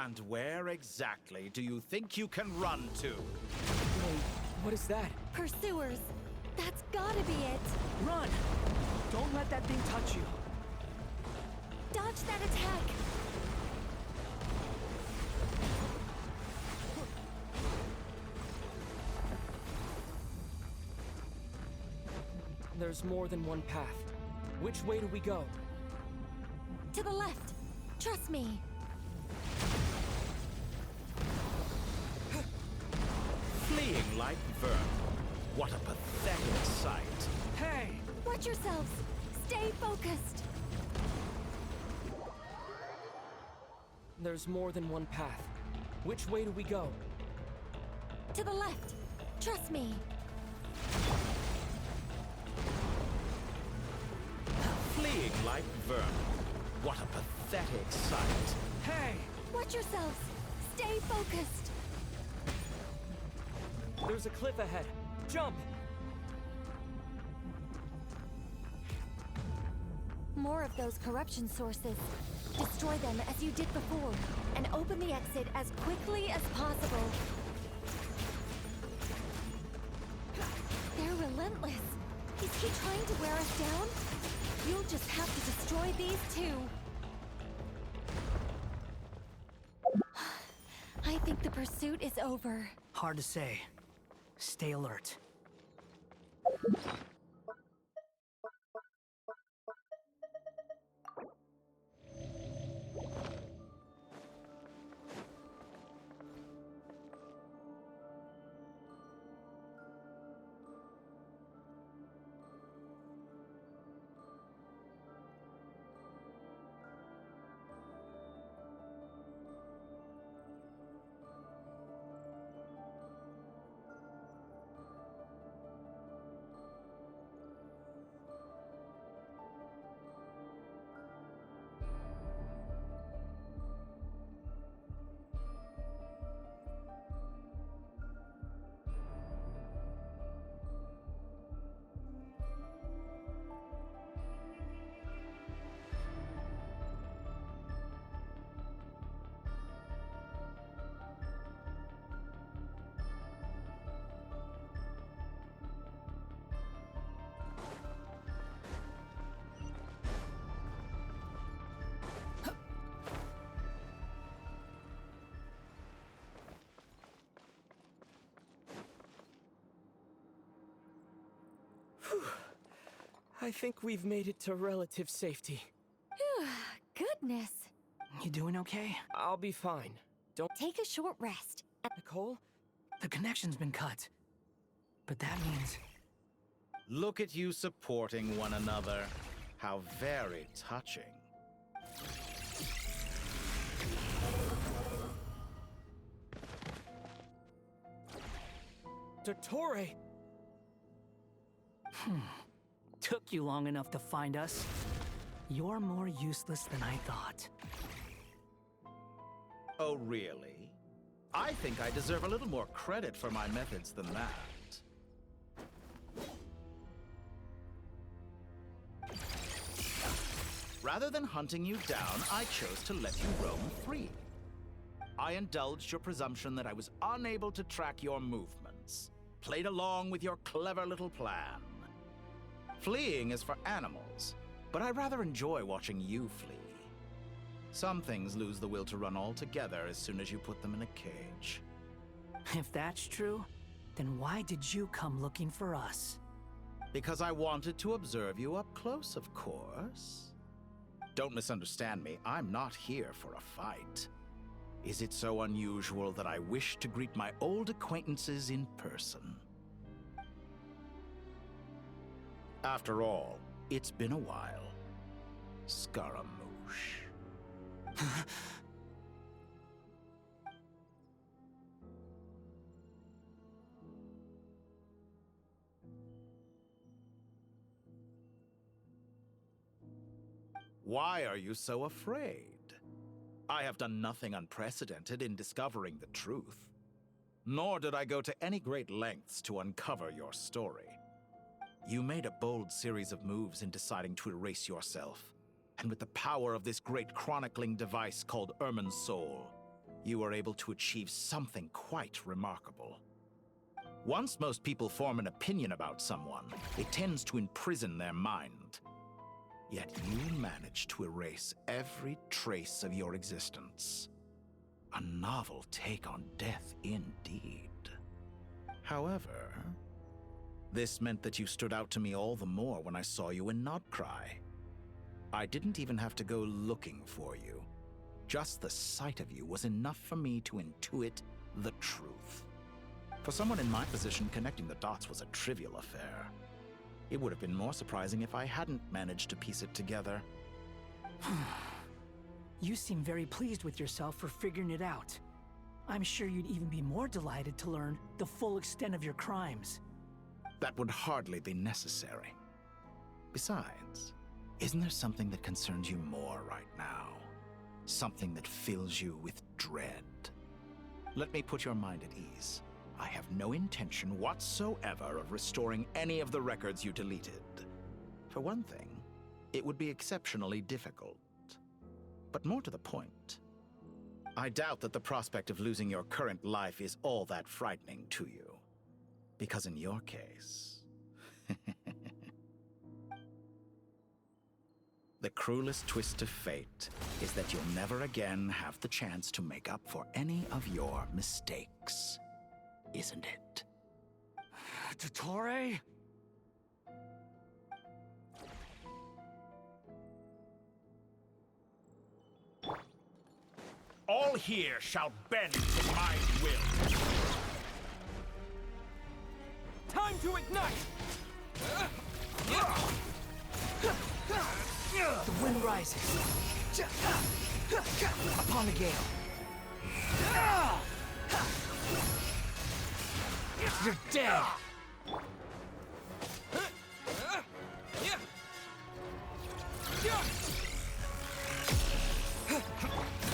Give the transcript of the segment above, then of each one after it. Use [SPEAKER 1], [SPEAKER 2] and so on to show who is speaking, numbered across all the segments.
[SPEAKER 1] And where exactly do you think you can run to?
[SPEAKER 2] Wait, what is that?
[SPEAKER 3] Pursuers! That's gotta be it!
[SPEAKER 2] Run! Don't let that thing touch you.
[SPEAKER 3] Dodge that attack!
[SPEAKER 2] There's more than one path. Which way do we go?
[SPEAKER 3] To the left! Trust me!
[SPEAKER 1] Fleeing like vermin. What a pathetic sight.
[SPEAKER 2] Hey!
[SPEAKER 3] Watch yourselves! Stay focused!
[SPEAKER 2] There's more than one path. Which way do we go?
[SPEAKER 3] To the left! Trust me!
[SPEAKER 1] Fleeing like vermin. What a pathetic sight.
[SPEAKER 2] Hey!
[SPEAKER 3] Watch yourselves! Stay focused!
[SPEAKER 2] There's a cliff ahead. Jump!
[SPEAKER 3] More of those corruption sources. Destroy them as you did before, and open the exit as quickly as possible. They're relentless. Is he trying to wear us down? You'll just have to destroy these too. I think the pursuit is over.
[SPEAKER 4] Hard to say. Stay alert.
[SPEAKER 2] I think we've made it to relative safety.
[SPEAKER 3] Goodness.
[SPEAKER 4] You doing okay?
[SPEAKER 2] I'll be fine. Don't...
[SPEAKER 3] Take a short rest.
[SPEAKER 2] Nicole?
[SPEAKER 4] The connection's been cut. But that means...
[SPEAKER 1] Look at you supporting one another. How very touching.
[SPEAKER 2] Dottore!
[SPEAKER 4] Took you long enough to find us. You're more useless than I thought.
[SPEAKER 1] Oh, really? I think I deserve a little more credit for my methods than that. Rather than hunting you down, I chose to let you roam free. I indulged your presumption that I was unable to track your movements, played along with your clever little plan. Fleeing is for animals, but I rather enjoy watching you flee. Some things lose the will to run altogether as soon as you put them in a cage.
[SPEAKER 4] If that's true, then why did you come looking for us?
[SPEAKER 1] Because I wanted to observe you up close, of course. Don't misunderstand me, I'm not here for a fight. Is it so unusual that I wish to greet my old acquaintances in person? After all, it's been a while. Scaramouche. Why are you so afraid? I have done nothing unprecedented in discovering the truth. Nor did I go to any great lengths to uncover your story. You made a bold series of moves in deciding to erase yourself. And with the power of this great chronicling device called Irmin's Soul, you were able to achieve something quite remarkable. Once most people form an opinion about someone, it tends to imprison their mind. Yet you managed to erase every trace of your existence. A novel take on death indeed. However, this meant that you stood out to me all the more when I saw you in Nodcry. I didn't even have to go looking for you. Just the sight of you was enough for me to intuit the truth. For someone in my position, connecting the dots was a trivial affair. It would have been more surprising if I hadn't managed to piece it together.
[SPEAKER 4] You seem very pleased with yourself for figuring it out. I'm sure you'd even be more delighted to learn the full extent of your crimes.
[SPEAKER 1] That would hardly be necessary. Besides, isn't there something that concerns you more right now? Something that fills you with dread? Let me put your mind at ease. I have no intention whatsoever of restoring any of the records you deleted. For one thing, it would be exceptionally difficult. But more to the point, I doubt that the prospect of losing your current life is all that frightening to you. Because in your case, the cruelest twist of fate is that you'll never again have the chance to make up for any of your mistakes. Isn't it?
[SPEAKER 2] Dottore?
[SPEAKER 1] All here shall bend to my will.
[SPEAKER 2] Time to ignite!
[SPEAKER 4] The wind rises. Upon the gale. You're dead!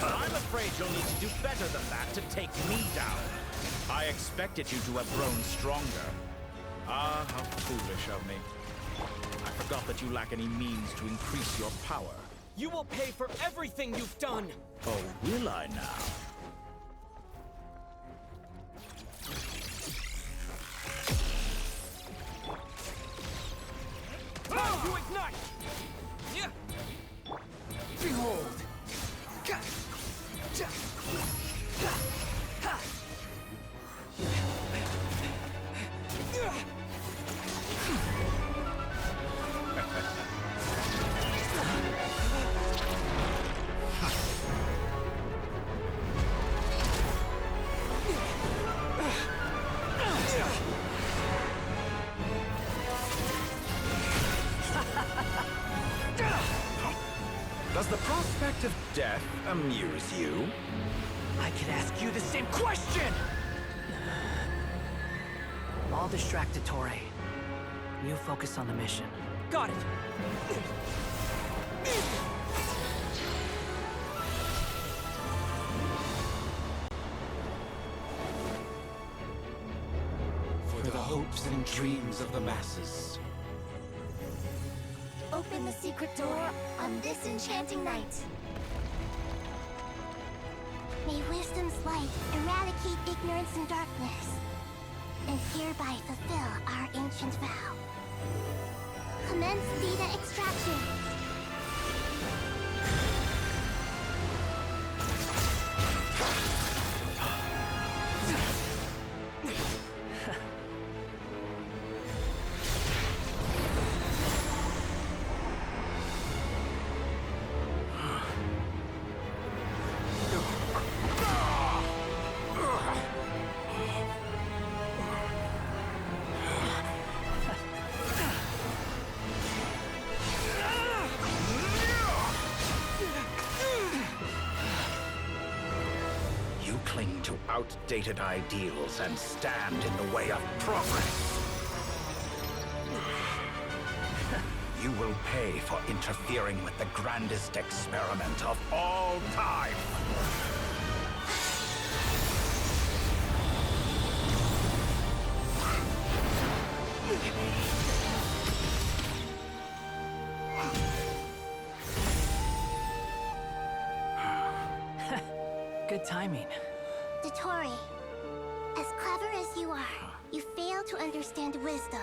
[SPEAKER 1] I'm afraid you'll need to do better than that to take me down. I expected you to have grown stronger. Ah, how foolish of me. I forgot that you lack any means to increase your power.
[SPEAKER 2] You will pay for everything you've done!
[SPEAKER 1] Oh, will I now?
[SPEAKER 2] Time to ignite!
[SPEAKER 4] Behold!
[SPEAKER 1] Does the prospect of death amuse you?
[SPEAKER 4] I could ask you the same question! I'll distract Dottore. You focus on the mission.
[SPEAKER 2] Got it!
[SPEAKER 1] For the hopes and dreams of the masses.
[SPEAKER 3] Open the secret door on this enchanting night. May wisdom's light eradicate ignorance and darkness, and hereby fulfill our ancient vow. Commence data extraction.
[SPEAKER 1] Cling to outdated ideals and stand in the way of progress. You will pay for interfering with the grandest experiment of all time.
[SPEAKER 4] Good timing.
[SPEAKER 3] Dotori, as clever as you are, you fail to understand wisdom.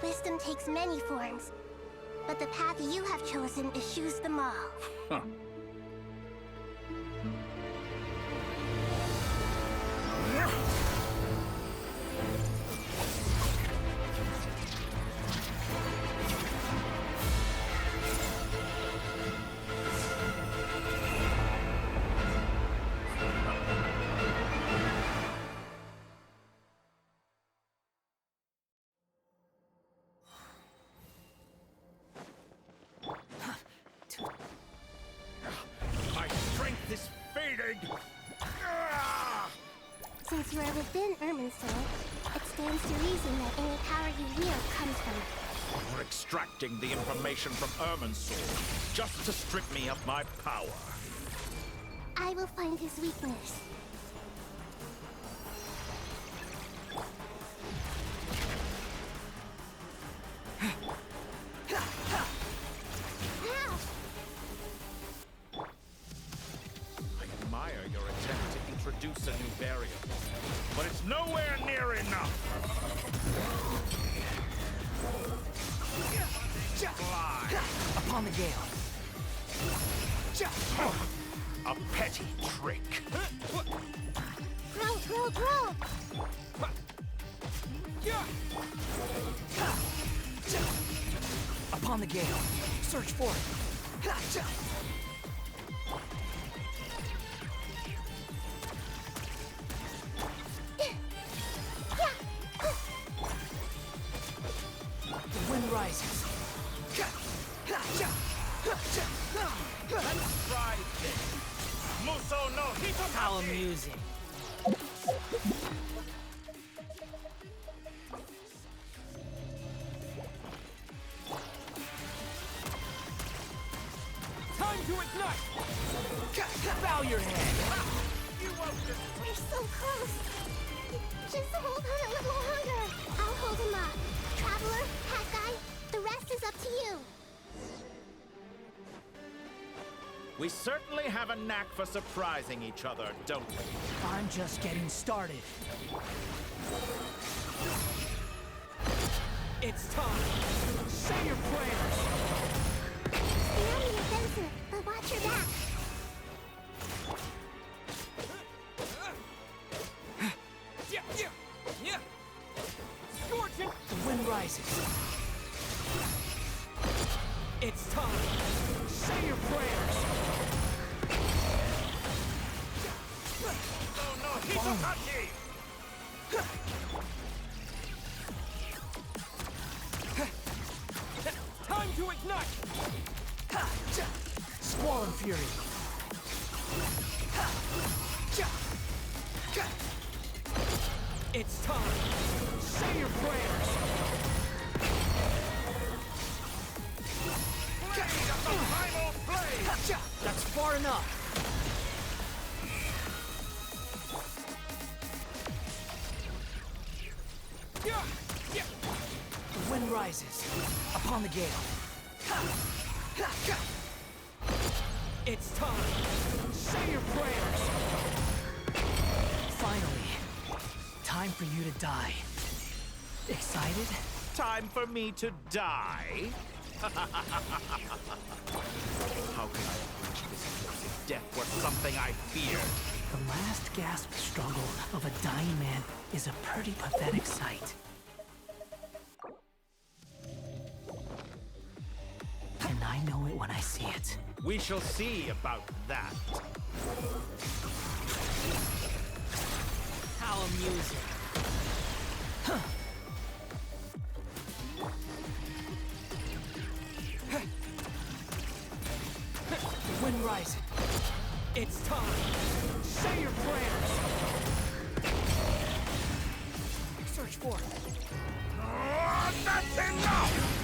[SPEAKER 3] Wisdom takes many forms, but the path you have chosen eschews them all.
[SPEAKER 1] Huh. My strength is fading!
[SPEAKER 3] Since you are within Irmin's soul, it stands to reason that any power you wield comes from it.
[SPEAKER 1] You're extracting the information from Irmin's soul just to strip me of my power.
[SPEAKER 3] I will find his weakness.
[SPEAKER 1] I admire your attempt to introduce a new variable, but it's nowhere near enough. Fly.
[SPEAKER 4] Upon the gale.
[SPEAKER 1] A petty trick.
[SPEAKER 3] Grow!
[SPEAKER 4] Upon the gale. Search for it. The wind rises.
[SPEAKER 1] Let's try this. Muso no Hitotaki!
[SPEAKER 4] How amusing.
[SPEAKER 2] Time to ignite!
[SPEAKER 4] Bow your head.
[SPEAKER 1] You won't just...
[SPEAKER 3] We're so close! Just hold on a little longer! I'll hold him up. Traveler, Hat Guy, the rest is up to you.
[SPEAKER 1] We certainly have a knack for surprising each other, don't we?
[SPEAKER 4] I'm just getting started.
[SPEAKER 2] It's time! Say your prayers!
[SPEAKER 3] Stay on the offensive, but watch your back.
[SPEAKER 2] Yeah! Scorching!
[SPEAKER 4] The wind rises.
[SPEAKER 2] It's time! Say your prayers!
[SPEAKER 1] Oh no, Hitotaki!
[SPEAKER 2] Time to ignite!
[SPEAKER 4] Squall and fury.
[SPEAKER 2] It's time! Say your prayers!
[SPEAKER 1] Blade of the primal blade!
[SPEAKER 4] That's far enough. The wind rises. Upon the gale.
[SPEAKER 2] It's time! Say your prayers!
[SPEAKER 4] Finally. Time for you to die. Excited?
[SPEAKER 1] Time for me to die? How can I reach this place if death were something I feared?
[SPEAKER 4] The last gasp struggle of a dying man is a pretty pathetic sight. And I know it when I see it.
[SPEAKER 1] We shall see about that.
[SPEAKER 4] How amusing. The wind rising.
[SPEAKER 2] It's time! Say your prayers!
[SPEAKER 4] Search for it.
[SPEAKER 1] Oh, that's enough!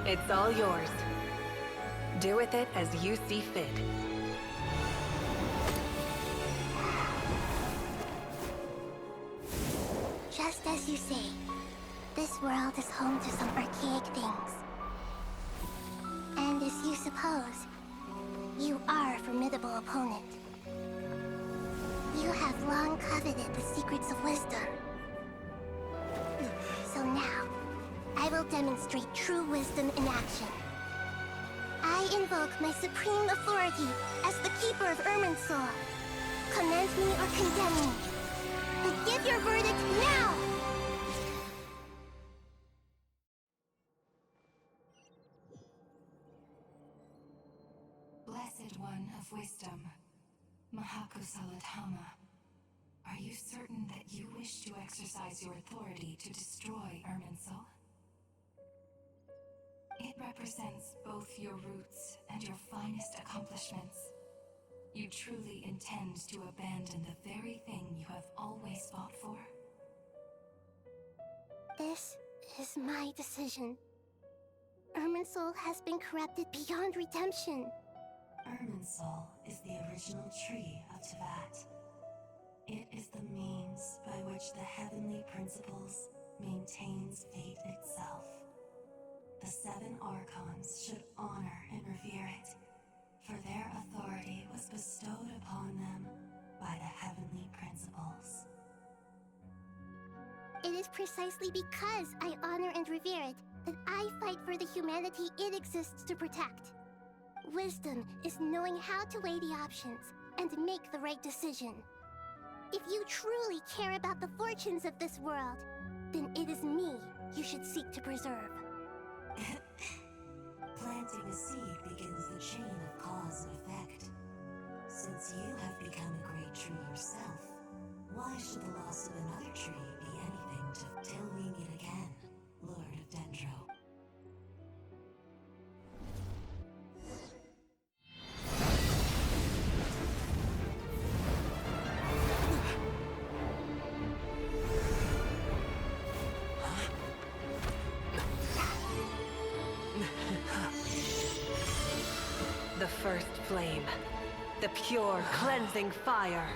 [SPEAKER 5] It's all yours. Do with it as you see fit.
[SPEAKER 3] Just as you say, this world is home to some archaic things. And as you suppose, you are a formidable opponent. You have long coveted the secrets of wisdom. So now, I will demonstrate true wisdom in action. I invoke my supreme authority as the Keeper of Irminsul. Commend me or condemn me. But give your verdict now!
[SPEAKER 6] Blessed One of Wisdom, Mahakusalatama, are you certain that you wish to exercise your authority to destroy Irminsul? It represents both your roots and your finest accomplishments. You truly intend to abandon the very thing you have always fought for?
[SPEAKER 3] This is my decision. Irminsul has been corrupted beyond redemption.
[SPEAKER 6] Irminsul is the original tree of Teyvat. It is the means by which the heavenly principles maintains fate itself. The seven Archons should honor and revere it, for their authority was bestowed upon them by the heavenly principles.
[SPEAKER 3] It is precisely because I honor and revere it that I fight for the humanity it exists to protect. Wisdom is knowing how to weigh the options and make the right decision. If you truly care about the fortunes of this world, then it is me you should seek to preserve.
[SPEAKER 6] Planting a seed begins the chain of cause and effect. Since you have become a great tree yourself, why should the loss of another tree be anything to till we meet again, Lord of Dendro?
[SPEAKER 5] The first flame. The pure, cleansing fire.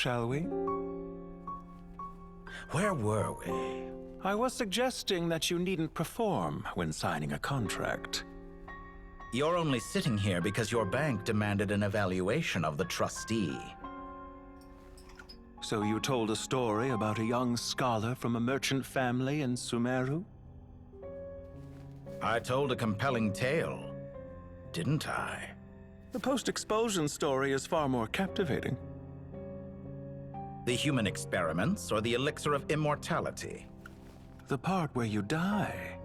[SPEAKER 7] Shall we?
[SPEAKER 1] Where were we?
[SPEAKER 7] I was suggesting that you needn't perform when signing a contract.
[SPEAKER 1] You're only sitting here because your bank demanded an evaluation of the trustee.
[SPEAKER 7] So you told a story about a young scholar from a merchant family in Sumeru?
[SPEAKER 1] I told a compelling tale, didn't I?
[SPEAKER 7] The post-expulsion story is far more captivating.
[SPEAKER 1] The human experiments or the elixir of immortality?
[SPEAKER 7] The part where you die.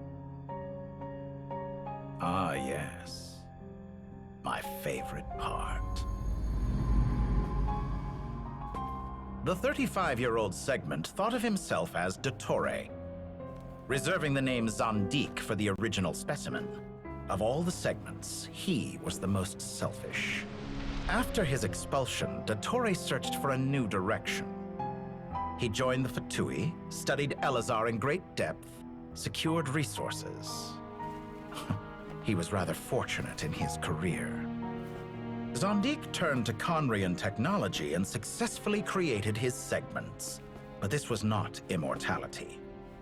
[SPEAKER 1] Ah, yes. My favorite part. The 35-year-old Segment thought of himself as Dottore, reserving the name Zondique for the original specimen. Of all the Segments, he was the most selfish. After his expulsion, Dottore searched for a new direction. He joined the Fatui, studied Elazar in great depth, secured resources. He was rather fortunate in his career. Zondique turned to Conrian technology and successfully created his segments. But this was not immortality.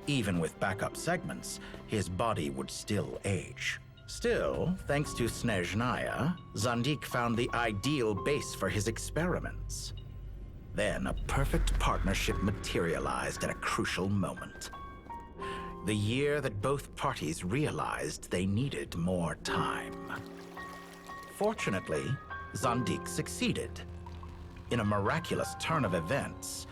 [SPEAKER 1] Even with backup segments, his body would still age. Still, thanks to Snezhnaya, Zandik found the ideal base for his experiments. Then a perfect partnership materialized at a crucial moment. The year that both parties realized they needed more time. Fortunately, Zandik succeeded. In a miraculous turn of events,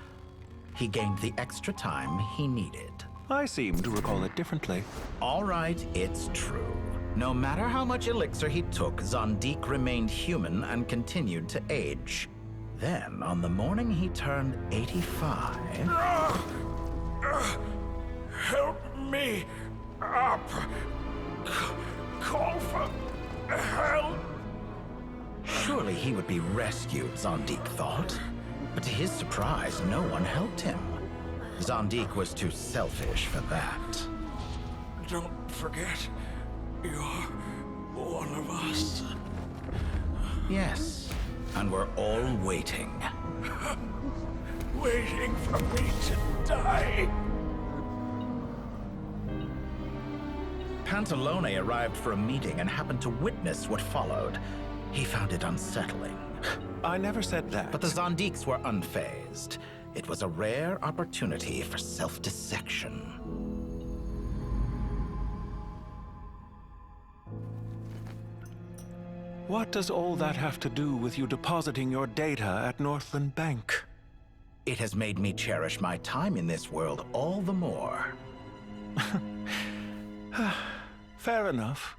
[SPEAKER 1] he gained the extra time he needed.
[SPEAKER 7] I seem to recall it differently.
[SPEAKER 1] All right, it's true. No matter how much elixir he took, Zandik remained human and continued to age. Then, on the morning he turned 85...
[SPEAKER 8] Help me up! Call for help!
[SPEAKER 1] Surely he would be rescued, Zandik thought. But to his surprise, no one helped him. Zandik was too selfish for that.
[SPEAKER 8] Don't forget, you're one of us.
[SPEAKER 1] Yes, and we're all waiting.
[SPEAKER 8] Waiting for me to die.
[SPEAKER 1] Pantalone arrived for a meeting and happened to witness what followed. He found it unsettling.
[SPEAKER 7] I never said that.
[SPEAKER 1] But the Zandiks were unfazed. It was a rare opportunity for self-dissection.
[SPEAKER 7] What does all that have to do with you depositing your data at Northland Bank?
[SPEAKER 1] It has made me cherish my time in this world all the more.
[SPEAKER 7] Fair enough.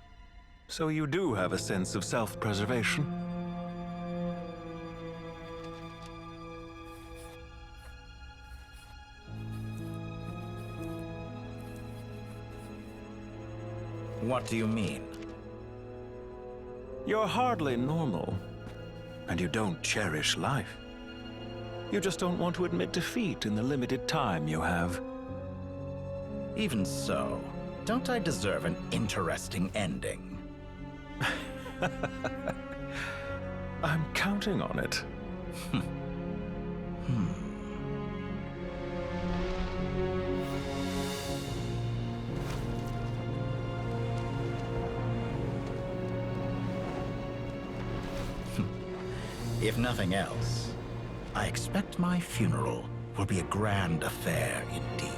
[SPEAKER 7] So you do have a sense of self-preservation.
[SPEAKER 1] What do you mean?
[SPEAKER 7] You're hardly normal, and you don't cherish life. You just don't want to admit defeat in the limited time you have.
[SPEAKER 1] Even so, don't I deserve an interesting ending?
[SPEAKER 7] I'm counting on it.
[SPEAKER 1] If nothing else, I expect my funeral will be a grand affair indeed.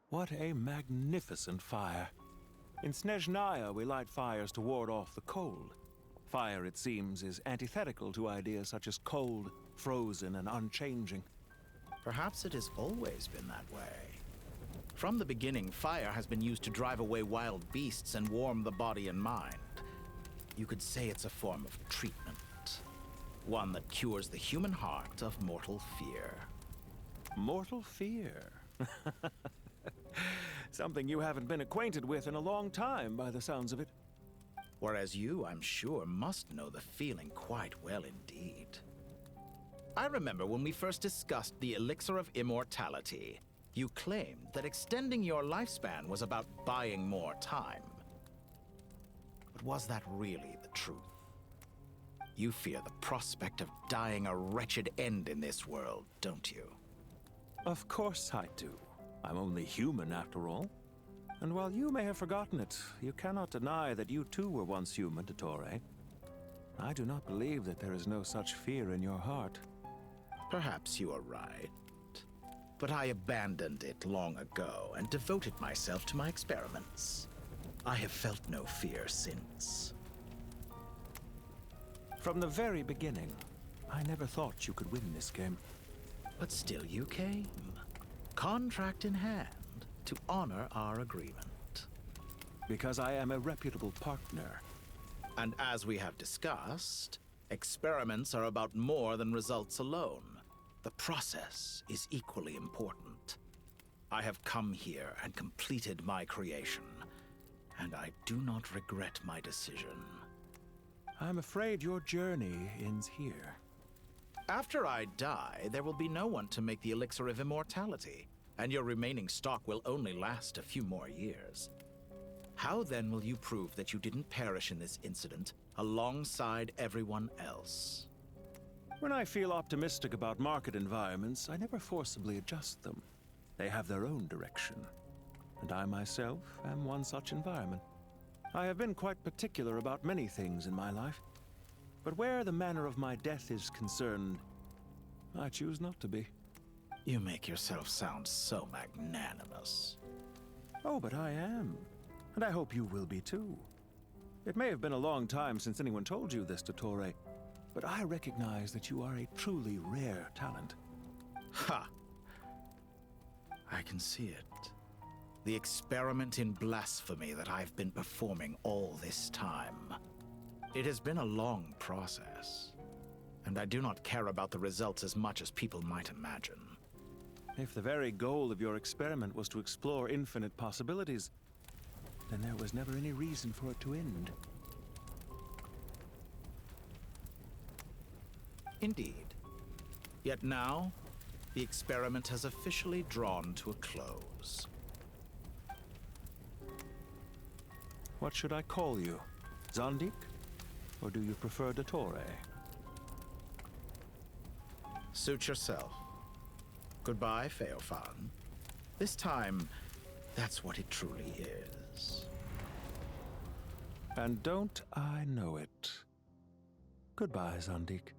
[SPEAKER 7] What a magnificent fire. In Snezhnaya, we light fires to ward off the cold. Fire, it seems, is antithetical to ideas such as cold, frozen, and unchanging.
[SPEAKER 1] Perhaps it has always been that way. From the beginning, fire has been used to drive away wild beasts and warm the body and mind. You could say it's a form of treatment. One that cures the human heart of mortal fear.
[SPEAKER 7] Mortal fear? Something you haven't been acquainted with in a long time, by the sounds of it.
[SPEAKER 1] Whereas you, I'm sure, must know the feeling quite well indeed. I remember when we first discussed the elixir of immortality, you claimed that extending your lifespan was about buying more time. But was that really the truth? You fear the prospect of dying a wretched end in this world, don't you?
[SPEAKER 7] Of course I do. I'm only human, after all. And while you may have forgotten it, you cannot deny that you too were once human, Dottore. I do not believe that there is no such fear in your heart.
[SPEAKER 1] Perhaps you are right. But I abandoned it long ago and devoted myself to my experiments. I have felt no fear since.
[SPEAKER 7] From the very beginning, I never thought you could win this game.
[SPEAKER 1] But still you came. Contract in hand, to honor our agreement.
[SPEAKER 7] Because I am a reputable partner.
[SPEAKER 1] And as we have discussed, experiments are about more than results alone. The process is equally important. I have come here and completed my creation, and I do not regret my decision.
[SPEAKER 7] I'm afraid your journey ends here.
[SPEAKER 1] After I die, there will be no one to make the elixir of immortality, and your remaining stock will only last a few more years. How then will you prove that you didn't perish in this incident alongside everyone else.
[SPEAKER 7] When I feel optimistic about market environments, I never forcibly adjust them. They have their own direction. And I myself am one such environment. I have been quite particular about many things in my life. But where the manner of my death is concerned, I choose not to be.
[SPEAKER 1] You make yourself sound so magnanimous.
[SPEAKER 7] Oh, but I am. And I hope you will be too. It may have been a long time since anyone told you this, Dottore, but I recognize that you are a truly rare talent.
[SPEAKER 1] Ha! I can see it. The experiment in blasphemy that I've been performing all this time. It has been a long process, and I do not care about the results as much as people might imagine.
[SPEAKER 7] If the very goal of your experiment was to explore infinite possibilities, then there was never any reason for it to end.
[SPEAKER 1] Indeed. Yet now, the experiment has officially drawn to a close.
[SPEAKER 7] What should I call you? Zandik? Or do you prefer Dottore?
[SPEAKER 1] Suit yourself. Goodbye, Feofan. This time, that's what it truly is.
[SPEAKER 7] And don't I know it? Goodbye, Zandik.